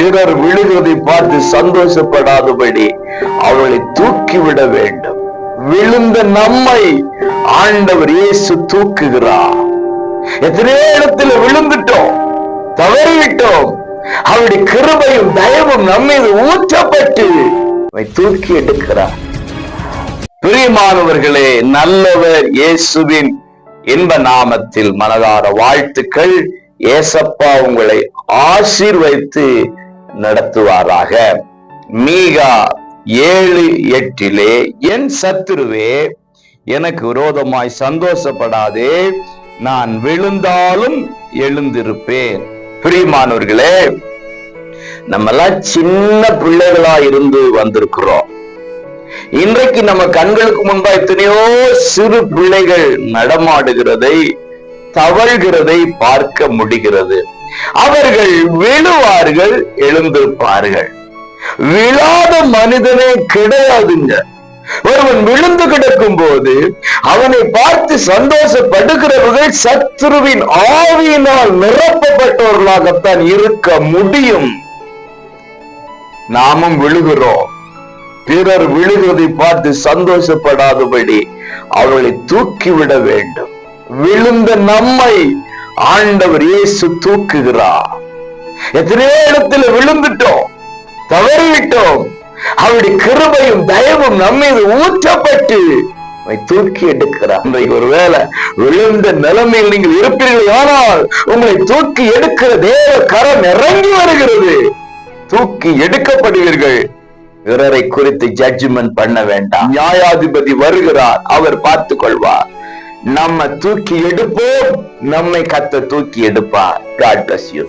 பிறர் விழுகிறதை பார்த்து சந்தோஷப்படாதபடி அவளை தூக்கிவிட வேண்டும். விழுந்த நம்மை ஆண்டவர் இயேசு தூக்குகிறார். எத்தனையோ இடத்துல விழுந்துட்டோம், தவறிவிட்டோம். அவருடைய கிருபையும் தயவும் நம்மீது ஊற்றப்பட்டு தூக்கி எடுக்கிறார். பிரியமானவர்களே, நல்லவர் இயேசுவின் இன்ப நாமத்தில் மனதார வாழ்த்துக்கள். ஏசப்பா உங்களை ஆசீர்வதித்து நடத்துவாராக. மீகா 7:8 என் சத்துருவே எனக்கு விரோதமாய் சந்தோஷப்படாதே, நான் விழுந்தாலும் எழுந்திருப்பேன். பிரியமானவர்களே, நம்ம எல்லாம் சின்ன பிள்ளைகளா இருந்து வந்திருக்கிறோம். இன்றைக்கு நம்ம கண்களுக்கு முன்பா எத்தனையோ சிறு பிள்ளைகள் நடமாடுகிறதை, தவழ்கிறதை பார்க்க முடிகிறது. அவர்கள் விழுவார்கள், எழுந்திருப்பார்கள். விழாத மனிதனே கிடையாதுங்க. ஒருவன் விழுந்து கிடக்கும் போது அவனை பார்த்து சந்தோஷப்படுகிறவர்கள் சத்துருவின் ஆவியினால் நிரப்பப்பட்டவர்களாகத்தான் இருக்க முடியும். நாமும் விழுகிறோம். பிறர் விழுகிறதை பார்த்து சந்தோஷப்படாதபடி அவளை தூக்கிவிட வேண்டும். விழுந்த நம்மை ஆண்டவர் இயேசு தூக்குகிறார். எத்தனையோ இடத்துல விழுந்துட்டோம், தவறிவிட்டோம். அவருடைய கிருபையும் தயவும் நம்மீது ஊற்றப்பட்டு தூக்கி எடுக்கிறார். ஒருவேளை விழுந்த நிலைமையில் நீங்கள் இருப்பீர்கள், ஆனால் உங்களை தூக்கி எடுக்கிற தேவ கரம் இறங்கி வருகிறது. தூக்கி எடுக்கப்படுவீர்கள். பிறரை குறித்து ஜட்ஜ்மெண்ட் பண்ண வேண்டாம். நியாயாதிபதி வருகிறார், அவர் பார்த்துக் கொள்வார். நம்ம தூக்கி எடுப்போம், நம்மை கர்த்தர் தூக்கி எடுப்பார். God bless you.